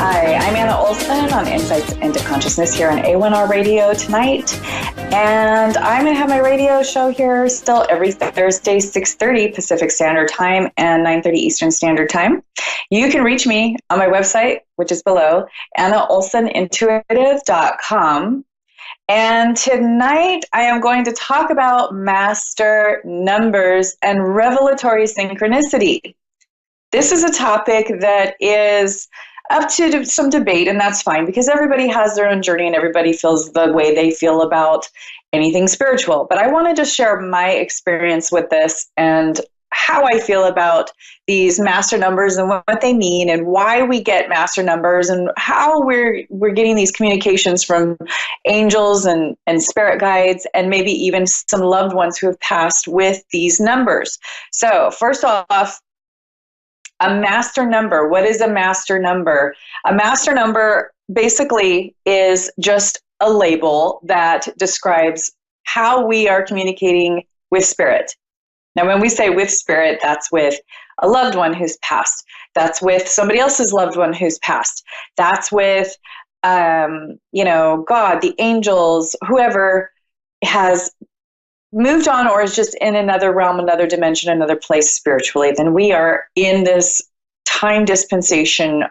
Hi, I'm Anna Olsen on Insights into Consciousness here on A1R Radio tonight. And I'm going to have my radio show here still every Thursday, 6:30 Pacific Standard Time and 9:30 Eastern Standard Time. You can reach me on my website, which is below, AnnaOlsenIntuitive.com. And tonight I am going to talk about master numbers and revelatory synchronicity. This is a topic that is up to some debate, and that's fine because everybody has their own journey and everybody feels the way they feel about anything spiritual. But I want to just share my experience with this and how I feel about these master numbers and what they mean and why we get master numbers and how we're getting these communications from angels and spirit guides and maybe even some loved ones who have passed with these numbers. So first off, a master number. What is a master number? A master number basically is just a label that describes how we are communicating with spirit. Now, when we say with spirit, that's with a loved one who's passed. That's with somebody else's loved one who's passed. That's with, God, the angels, whoever has moved on or is just in another realm, another dimension, another place spiritually, then we are in this time dispensation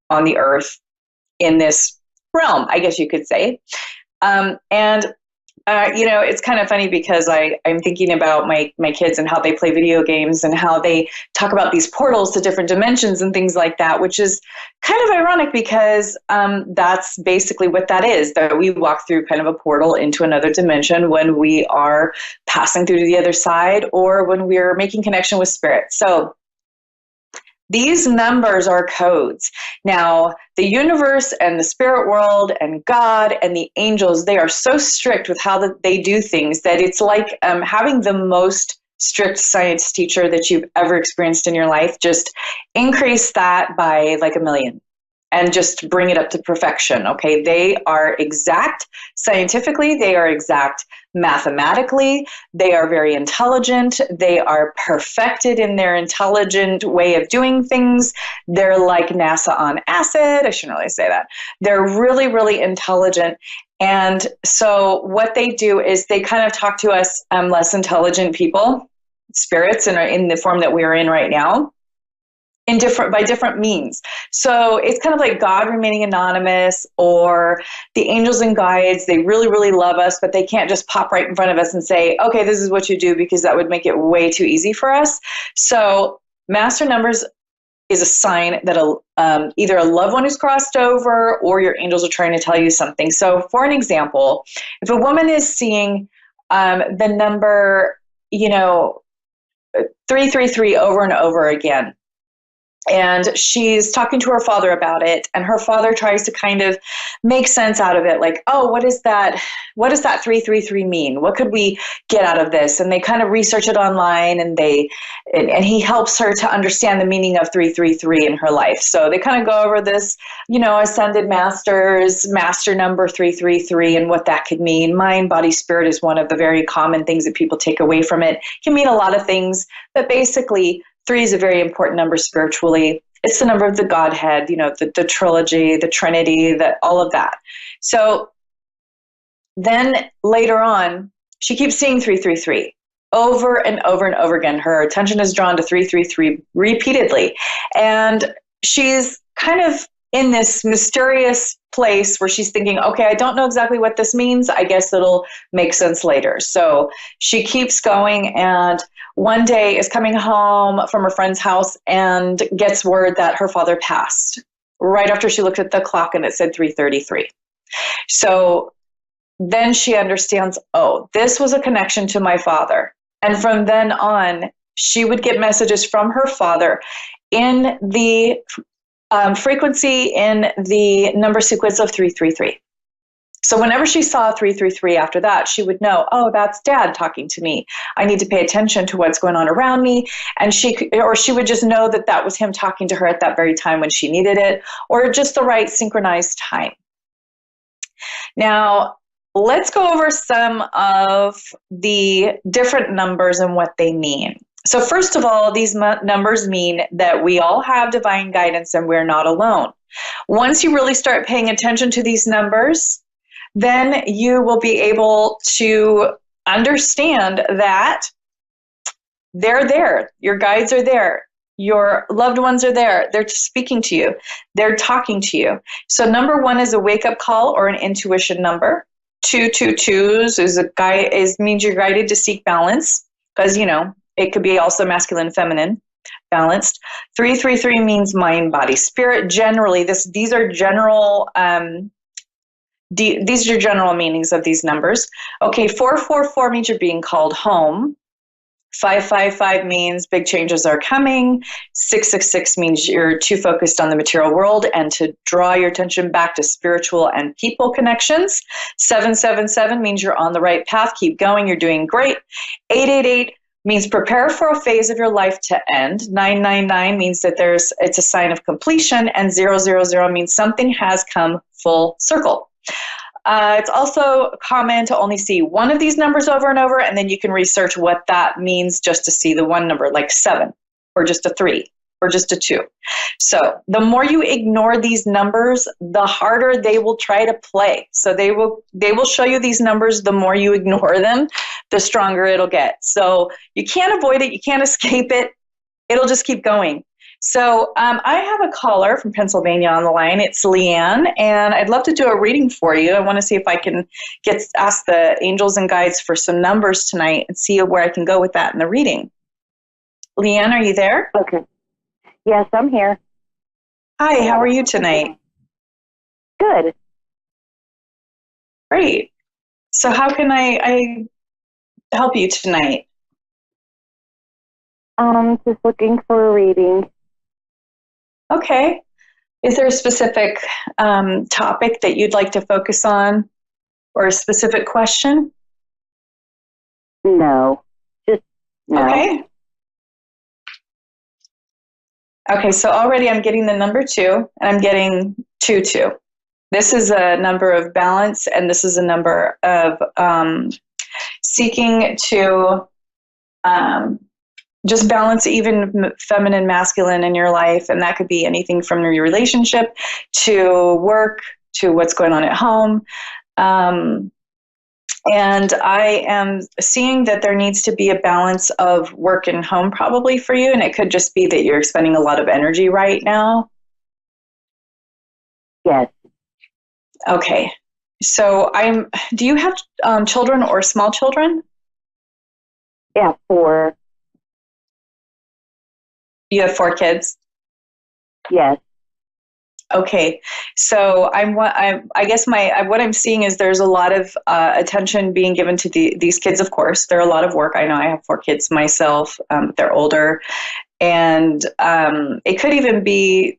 on the earth in this realm, I guess you could say. It's kind of funny because I'm thinking about my kids and how they play video games and how they talk about these portals to different dimensions and things like that, which is kind of ironic because that's basically what that is, that we walk through kind of a portal into another dimension when we are passing through to the other side or when we're making connection with spirit. So these numbers are codes. Now, the universe and the spirit world and God and the angels, they are so strict with how they do things that it's like having the most strict science teacher that you've ever experienced in your life. Just increase that by like 1,000,000 and just bring it up to perfection, okay? They are exact scientifically. They are exact mathematically. They are very intelligent. They are perfected in their intelligent way of doing things. They're like NASA on acid. I shouldn't really say that. They're really, really intelligent. And so what they do is they kind of talk to us less intelligent people, spirits in the form that we're in right now, by different means. So it's kind of like God remaining anonymous, or the angels and guides, they really, really love us, but they can't just pop right in front of us and say, okay, this is what you do, because that would make it way too easy for us. So master numbers is a sign that either a loved one who's crossed over or your angels are trying to tell you something. So for an example, if a woman is seeing the number, 333 over and over again, and she's talking to her father about it, and her father tries to kind of make sense out of it, like, oh, what does that 333 mean? What could we get out of this? And they kind of research it online, and he helps her to understand the meaning of 333 in her life. So they kind of go over this, ascended masters, master number 333, and what that could mean. Mind, body, spirit is one of the very common things that people take away from it. It can mean a lot of things, but basically 3 is a very important number spiritually. It's the number of the Godhead, the trilogy, the Trinity, all of that. So then later on, she keeps seeing 333 over and over and over again. Her attention is drawn to 333 repeatedly. And she's kind of in this mysterious place where she's thinking, okay, I don't know exactly what this means. I guess it'll make sense later. So she keeps going, and one day is coming home from her friend's house and gets word that her father passed right after she looked at the clock and it said 3:33. So then she understands, oh, this was a connection to my father. And from then on, she would get messages from her father in the frequency, in the number sequence of 333. So whenever she saw 333 after that, she would know, oh, that's Dad talking to me. I need to pay attention to what's going on around me. And she would just know that that was him talking to her at that very time when she needed it, or just the right synchronized time. Now, let's go over some of the different numbers and what they mean. So first of all, these numbers mean that we all have divine guidance and we're not alone. Once you really start paying attention to these numbers, then you will be able to understand that they're there. Your guides are there. Your loved ones are there. They're speaking to you. They're talking to you. So number 1 is a wake-up call or an intuition number. 222s means you're guided to seek balance, because it could be also masculine and feminine, balanced. 333 means mind, body, spirit. Generally, these are general meanings of these numbers. Okay, 444 means you're being called home. 555 means big changes are coming. 666 means you're too focused on the material world and to draw your attention back to spiritual and people connections. 777 means you're on the right path. Keep going. You're doing great. 888 means prepare for a phase of your life to end. 999 means that it's a sign of completion. And 000 means something has come full circle. It's also common to only see one of these numbers over and over, and then you can research what that means just to see the one number, like 7, or just a 3, or just a 2. So the more you ignore these numbers, the harder they will try to play. So they will show you these numbers. The more you ignore them, the stronger it'll get. So you can't avoid it. You can't escape it. It'll just keep going. So I have a caller from Pennsylvania on the line. It's Leanne, and I'd love to do a reading for you. I want to see if I can ask the angels and guides for some numbers tonight and see where I can go with that in the reading. Leanne, are you there? Okay. Yes, I'm here. Hi, how are you tonight? Good. Great. So how can I help you tonight? Just looking for a reading. Okay. Is there a specific topic that you'd like to focus on, or a specific question? No. Just no. Okay. Okay, so already I'm getting the number 2, and I'm getting 22. This is a number of balance, and this is a number of seeking to just balance even feminine, masculine in your life. And that could be anything from your relationship to work to what's going on at home. And I am seeing that there needs to be a balance of work and home probably for you. And it could just be that you're expending a lot of energy right now. Yes. Okay. So do you have children or small children? Yeah, 4. You have 4 kids? Yes. Okay, so I guess what I'm seeing is there's a lot of attention being given to these kids. Of course, they're a lot of work. I know I have 4 kids myself. They're older, and it could even be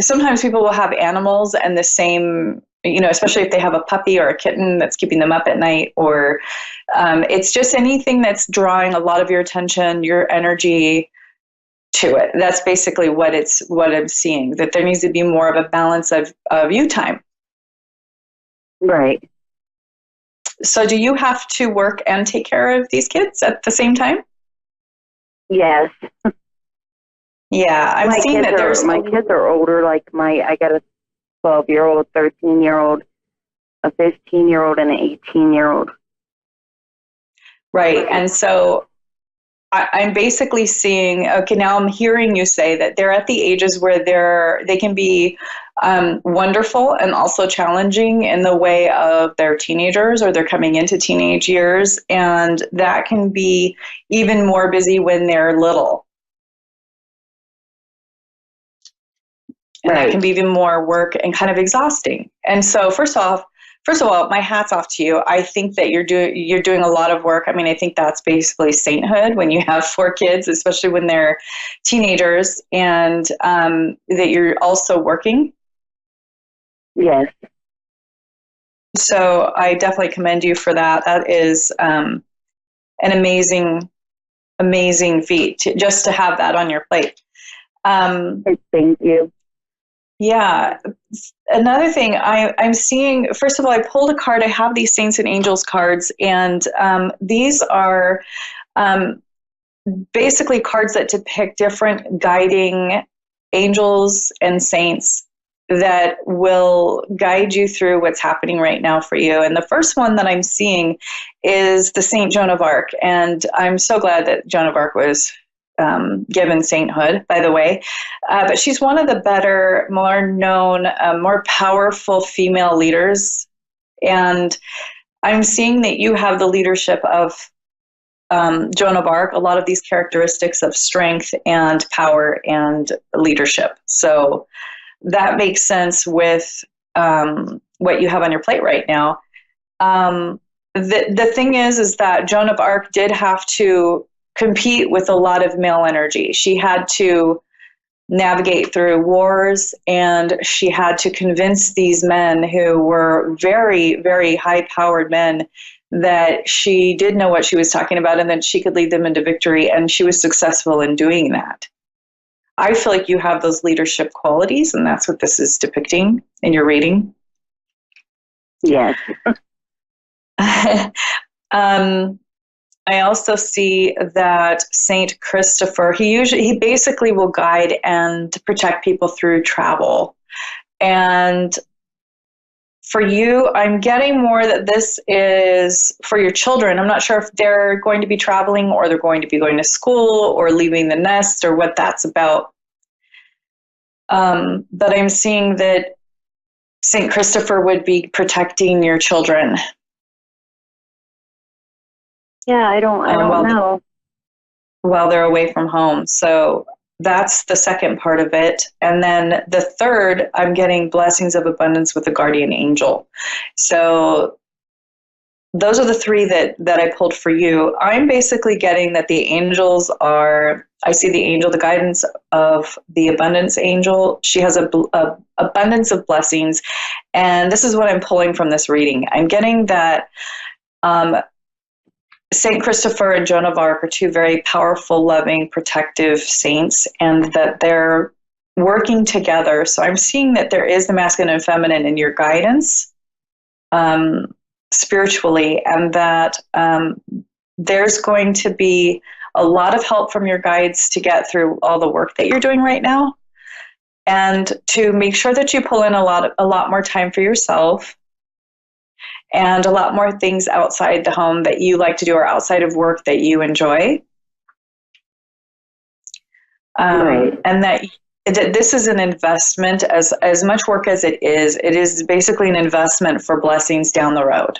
sometimes people will have animals and the same. Especially if they have a puppy or a kitten that's keeping them up at night, or it's just anything that's drawing a lot of your attention, your energy to it. That's basically what I'm seeing, that there needs to be more of a balance of you time. Right. So do you have to work and take care of these kids at the same time? Yes. Yeah, I'm seeing that my kids are older. Like I got a 12-year-old, 13-year-old, a 15-year-old, and an 18-year-old. Right. And so I'm basically seeing, okay, now I'm hearing you say that they're at the ages where they can be wonderful and also challenging in the way of their teenagers, or they're coming into teenage years, and that can be even more busy when they're little. And that can be even more work and kind of exhausting. And so first of all, my hat's off to you. I think that you're doing a lot of work. I mean, I think that's basically sainthood when you have 4 kids, especially when they're teenagers, and that you're also working. Yes. So I definitely commend you for that. That is an amazing, amazing feat just to have that on your plate. Thank you. Yeah. Another thing I'm seeing, first of all, I pulled a card. I have these Saints and Angels cards, and these are basically cards that depict different guiding angels and saints that will guide you through what's happening right now for you. And the first one that I'm seeing is the Saint Joan of Arc. And I'm so glad that Joan of Arc was given sainthood, by the way. But she's one of the better, more known, more powerful female leaders. And I'm seeing that you have the leadership of Joan of Arc, a lot of these characteristics of strength and power and leadership. So that makes sense with what you have on your plate right now. The thing is that Joan of Arc did have to compete with a lot of male energy. She had to navigate through wars, and she had to convince these men who were very, very high-powered men that she did know what she was talking about and that she could lead them into victory, and she was successful in doing that. I feel like you have those leadership qualities, and that's what this is depicting in your reading. Yes. I also see that Saint Christopher, he basically will guide and protect people through travel. And for you, I'm getting more that this is for your children. I'm not sure if they're going to be traveling or they're going to be going to school or leaving the nest or what that's about. But I'm seeing that Saint Christopher would be protecting your children. Yeah, I don't know. While they're away from home. So that's the second part of it. And then the third, I'm getting blessings of abundance with the guardian angel. So those are the three that I pulled for you. I'm basically getting that the angels are, I see the angel, the guidance of the abundance angel. She has a abundance of blessings. And this is what I'm pulling from this reading. I'm getting that Saint Christopher and Joan of Arc are two very powerful, loving, protective saints, and that they're working together. So I'm seeing that there is the masculine and feminine in your guidance spiritually, and that there's going to be a lot of help from your guides to get through all the work that you're doing right now, and to make sure that you pull in a lot more time for yourself, and a lot more things outside the home that you like to do or outside of work that you enjoy. Right. And that this is an investment, as much work as it is basically an investment for blessings down the road.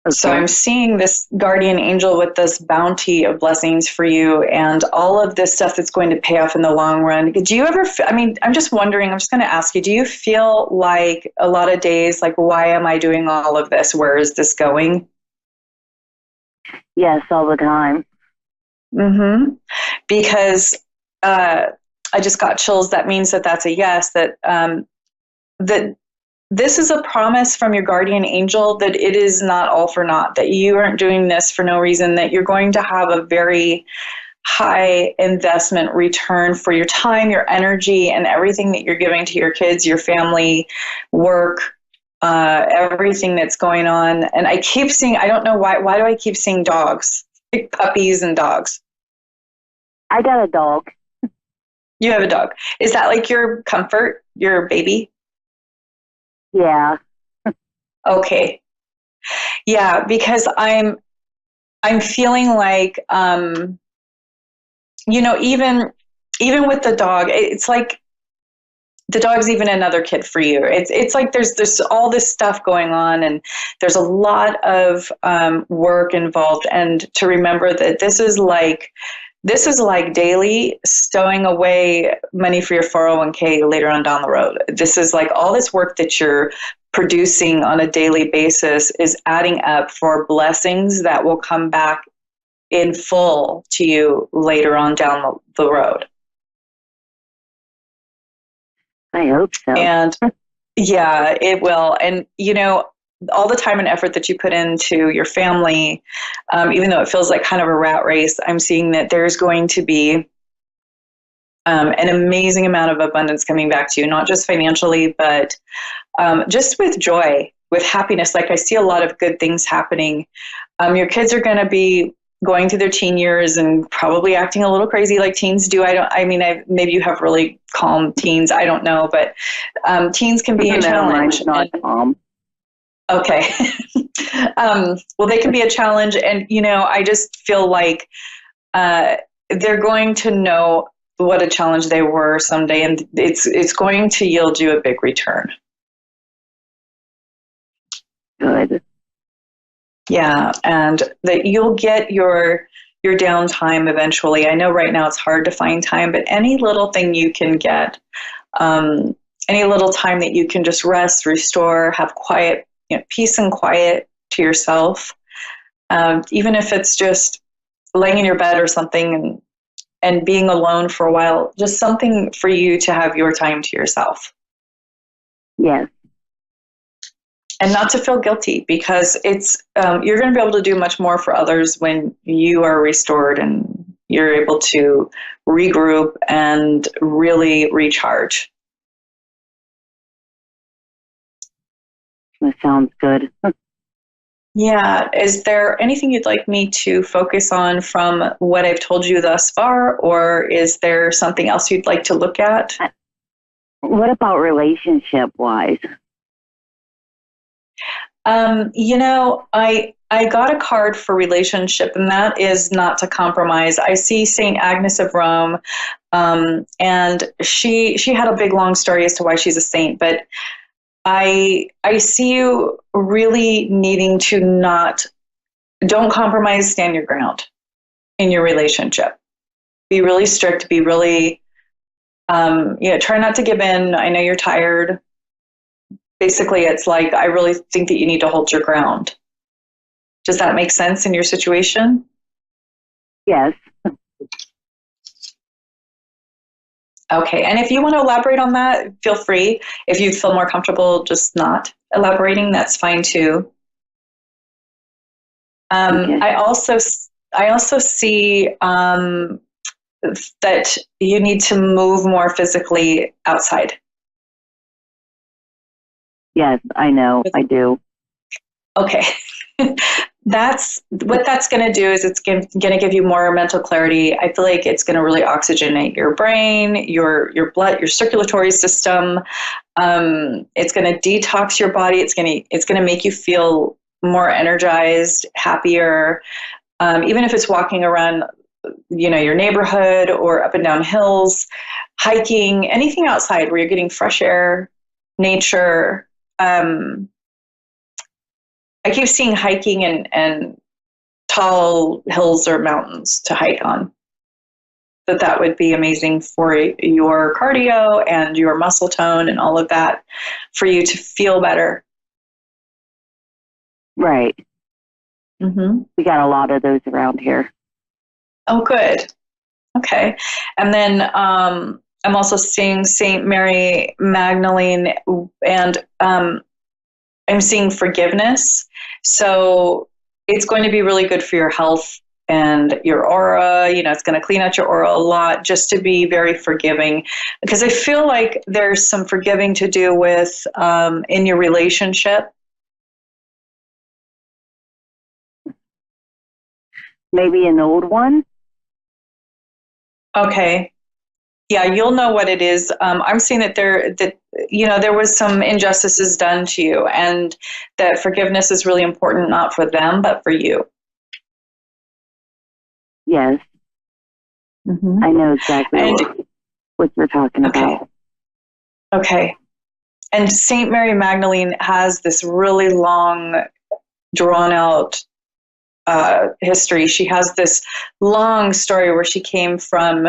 Okay. So I'm seeing this guardian angel with this bounty of blessings for you and all of this stuff that's going to pay off in the long run. Do you ever, I'm just wondering, I'm just going to ask you, do you feel like a lot of days, like, why am I doing all of this? Where is this going? Yes, all the time. Mm-hmm. Because I just got chills. That means that that's a yes, that this is a promise from your guardian angel that it is not all for naught, that you aren't doing this for no reason, that you're going to have a very high investment return for your time, your energy, and everything that you're giving to your kids, your family, work, everything that's going on. And I keep seeing, I don't know why do I keep seeing dogs, big puppies and dogs? I got a dog. You have a dog. Is that like your comfort, your baby? Yeah. Okay. Yeah, because I'm feeling like, even with the dog, it's like the dog's even another kid for you. It's like there's all this stuff going on, and there's a lot of work involved. And to remember that this is like daily stowing away money for your 401k later on down the road. This is like all this work that you're producing on a daily basis is adding up for blessings that will come back in full to you later on down the road. I hope so. And yeah, it will. And, all the time and effort that you put into your family, even though it feels like kind of a rat race, I'm seeing that there's going to be an amazing amount of abundance coming back to you, not just financially, but just with joy, with happiness. Like I see a lot of good things happening. Your kids are going to be going through their teen years and probably acting a little crazy like teens do. Maybe you have really calm teens. I don't know, but teens can be a challenge. Mine's not calm. Okay. Well, they can be a challenge. And, I just feel like they're going to know what a challenge they were someday. And it's going to yield you a big return. Good. Yeah. And that you'll get your downtime eventually. I know right now it's hard to find time, but any little thing you can get, any little time that you can just rest, restore, have quiet, peace and quiet to yourself, even if it's just laying in your bed or something and being alone for a while, just something for you to have your time to yourself. Yes. And not to feel guilty, because it's you're going to be able to do much more for others when you are restored and you're able to regroup and really recharge. That sounds good. Yeah. Is there anything you'd like me to focus on from what I've told you thus far, or is there something else you'd like to look at? What about relationship-wise? I got a card for relationship, and that is not to compromise. I see Saint Agnes of Rome, and she had a big long story as to why she's a saint, but I see you really needing to don't compromise, stand your ground in your relationship. Be really strict, be really, try not to give in. I know you're tired. Basically, it's like, I really think that you need to hold your ground. Does that make sense in your situation? Yes. Okay. And if you want to elaborate on that, feel free. If you feel more comfortable just not elaborating, that's fine too. Okay. I also see that you need to move more physically outside. Yes, I know. I do. Okay. That's what that's going to do, is it's going to give you more mental clarity. I feel like it's going to really oxygenate your brain, your blood, your circulatory system. It's going to detox your body. It's going to make you feel more energized, happier. Even if it's walking around, your neighborhood or up and down hills, hiking, anything outside where you're getting fresh air, nature. I keep seeing hiking and tall hills or mountains to hike on. That would be amazing for your cardio and your muscle tone and all of that, for you to feel better. Right. Mm-hmm. We got a lot of those around here. Oh, good. Okay. And then I'm also seeing Saint Mary Magdalene, and I'm seeing forgiveness. So it's going to be really good for your health and your aura. It's going to clean out your aura a lot, just to be very forgiving, because I feel like there's some forgiving to do with in your relationship. Maybe an old one? Okay. Yeah, you'll know what it is. I'm seeing that there was some injustices done to you, and that forgiveness is really important, not for them, but for you. Yes. Mm-hmm. I know exactly what you're talking about. Okay. And Saint Mary Magdalene has this really long, drawn out history. She has this long story where she came from,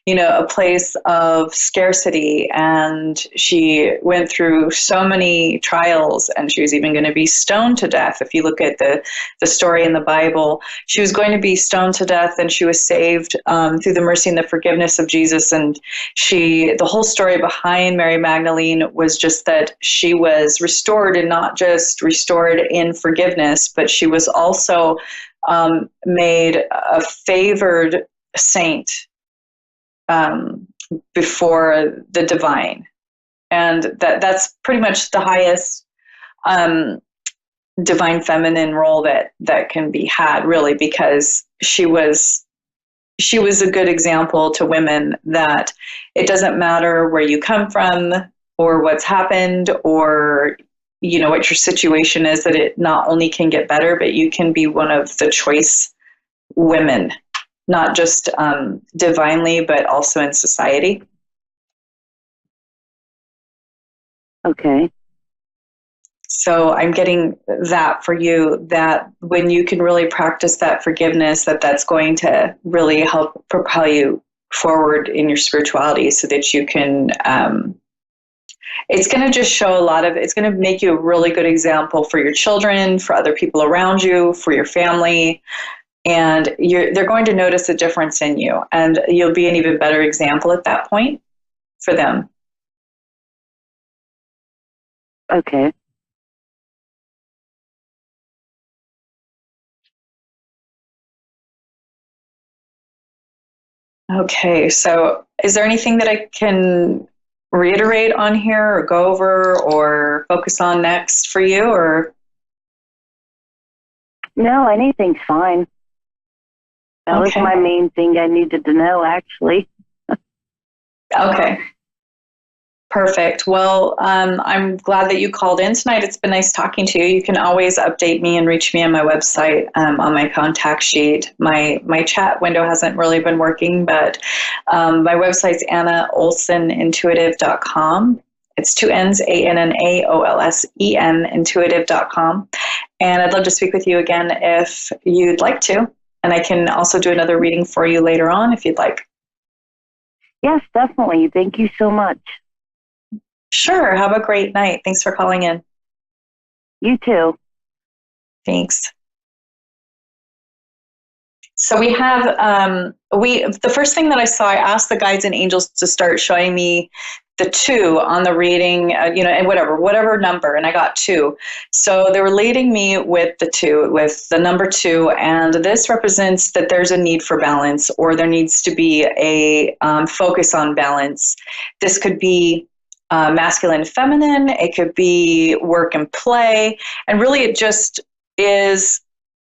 a place of scarcity, and she went through so many trials, and she was even going to be stoned to death. If you look at the story in the Bible, she was going to be stoned to death, and she was saved through the mercy and the forgiveness of Jesus. And the whole story behind Mary Magdalene was just that she was restored, and not just restored in forgiveness, but she was also made a favored saint before the divine. And that's pretty much the highest divine feminine role that can be had, really, because she was a good example to women that it doesn't matter where you come from or what's happened or what your situation is, that it not only can get better, but you can be one of the choice women, not just divinely, but also in society. Okay. So I'm getting that for you, that when you can really practice that forgiveness, that's going to really help propel you forward in your spirituality, so that you can, it's going to just show it's going to make you a really good example for your children, for other people around you, for your family. And they're going to notice a difference in you, and you'll be an even better example at that point for them. Okay. Okay, so is there anything that I can reiterate on here or go over or focus on next for you, or? No, anything's fine. That was my main thing I needed to know, actually. Okay. Perfect. Well, I'm glad that you called in tonight. It's been nice talking to you. You can always update me and reach me on my website, on my contact sheet. My chat window hasn't really been working, but my website's AnnaOlsenIntuitive.com. It's 2 N's, ANNAOLSEN, intuitive.com. And I'd love to speak with you again if you'd like to. And I can also do another reading for you later on if you'd like. Yes, definitely. Thank you so much. Sure. Have a great night. Thanks for calling in. You too. Thanks. So we have, the first thing that I saw, I asked the guides and angels to start showing me the 2 on the reading, and whatever number, and I got 2. So they were leading me with the 2, with the number 2, and this represents that there's a need for balance, or there needs to be a focus on balance. This could be masculine, feminine, it could be work and play, and really it just is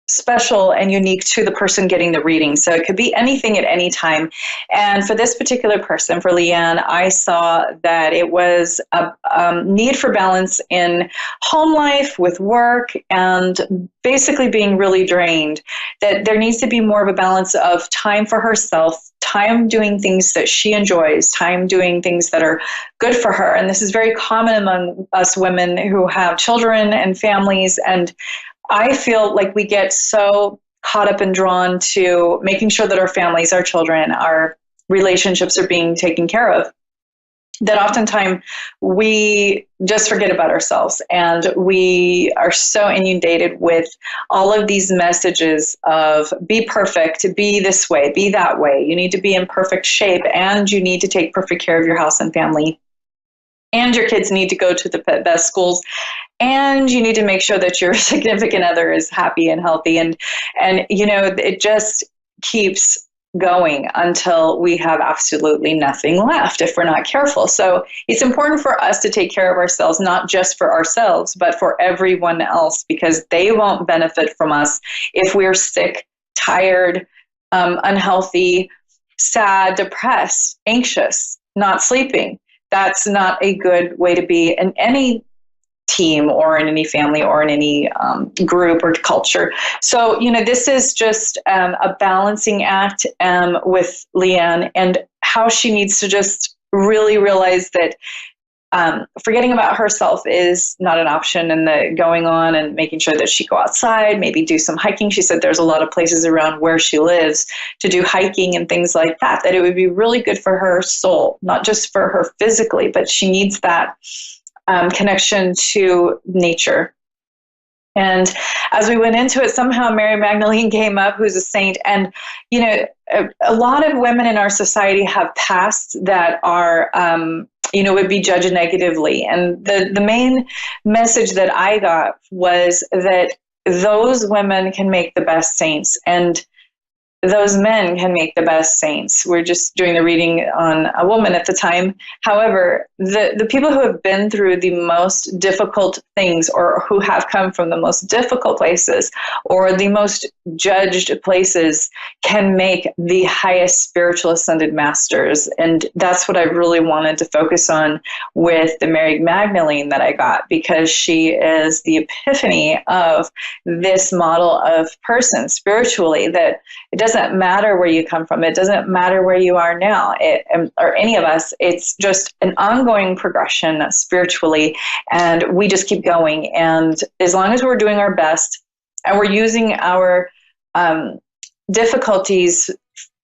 special and unique to the person getting the reading. So it could be anything at any time. And for this particular person, for Leanne, I saw that it was a need for balance in home life, with work, and basically being really drained. That there needs to be more of a balance of time for herself, time doing things that she enjoys, time doing things that are good for her. And this is very common among us women who have children and families. And I feel like we get so caught up and drawn to making sure that our families, our children, our relationships are being taken care of, that oftentimes we just forget about ourselves. And we are so inundated with all of these messages of be perfect, be this way, be that way. You need to be in perfect shape, and you need to take perfect care of your house and family. And your kids need to go to the best schools, and you need to make sure that your significant other is happy and healthy. And it just keeps going until we have absolutely nothing left if we're not careful. So it's important for us to take care of ourselves, not just for ourselves, but for everyone else, because they won't benefit from us if we're sick, tired, unhealthy, sad, depressed, anxious, not sleeping. That's not a good way to be in any team or in any family or in any group or culture. So, this is just a balancing act with Leanne, and how she needs to just really realize that forgetting about herself is not an option, and the going on and making sure that she go outside, maybe do some hiking. She said there's a lot of places around where she lives to do hiking and things like that, that it would be really good for her soul, not just for her physically, but she needs that connection to nature. And as we went into it, somehow Mary Magdalene came up, who's a saint. And, a lot of women in our society have pasts that are, would be judged negatively. And the main message that I got was that those women can make the best saints. And those men can make the best saints. We're just doing the reading on a woman at the time. However, the people who have been through the most difficult things, or who have come from the most difficult places or the most judged places, can make the highest spiritual ascended masters. And that's what I really wanted to focus on with the Mary Magdalene that I got, because she is the epiphany of this model of person spiritually, that it doesn't matter where you come from. It doesn't matter where you are now, or any of us. It's just an ongoing progression spiritually, and we just keep going. And as long as we're doing our best and we're using our difficulties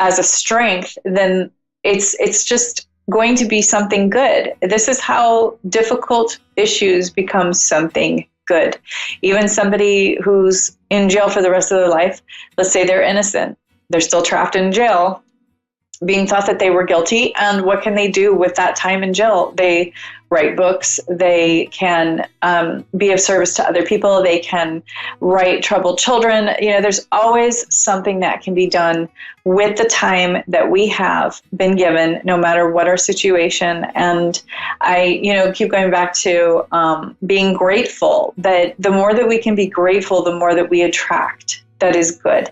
as a strength, then it's just going to be something good. This is how difficult issues become something good. Even somebody who's in jail for the rest of their life, let's say they're innocent, they're still trapped in jail, being thought that they were guilty. And what can they do with that time in jail? They write books. They can be of service to other people. They can write troubled children. There's always something that can be done with the time that we have been given, no matter what our situation. And I, keep going back to being grateful, that the more that we can be grateful, the more that we attract that is good.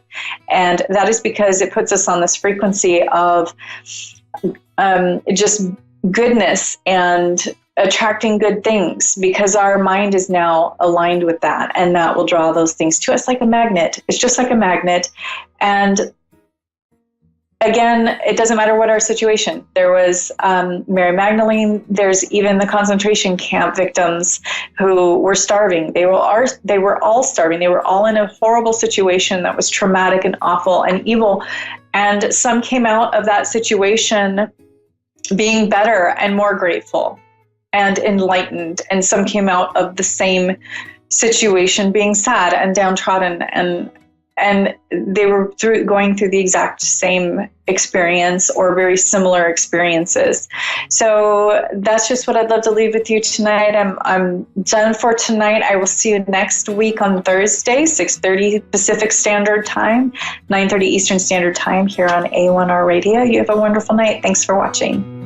And that is because it puts us on this frequency of just goodness and attracting good things, because our mind is now aligned with that, and that will draw those things to us like a magnet. It's just like a magnet. And again, it doesn't matter what our situation. There was Mary Magdalene. There's even the concentration camp victims who were starving. They were all starving. They were all in a horrible situation that was traumatic and awful and evil. And some came out of that situation being better and more grateful and enlightened. And some came out of the same situation being sad and downtrodden, and they were going through the exact same experience or very similar experiences. So that's just what I'd love to leave with you tonight. I'm done for tonight. I will see you next week on Thursday, 6:30 Pacific Standard Time, 9:30 Eastern Standard Time here on A1R Radio. You have a wonderful night. Thanks for watching.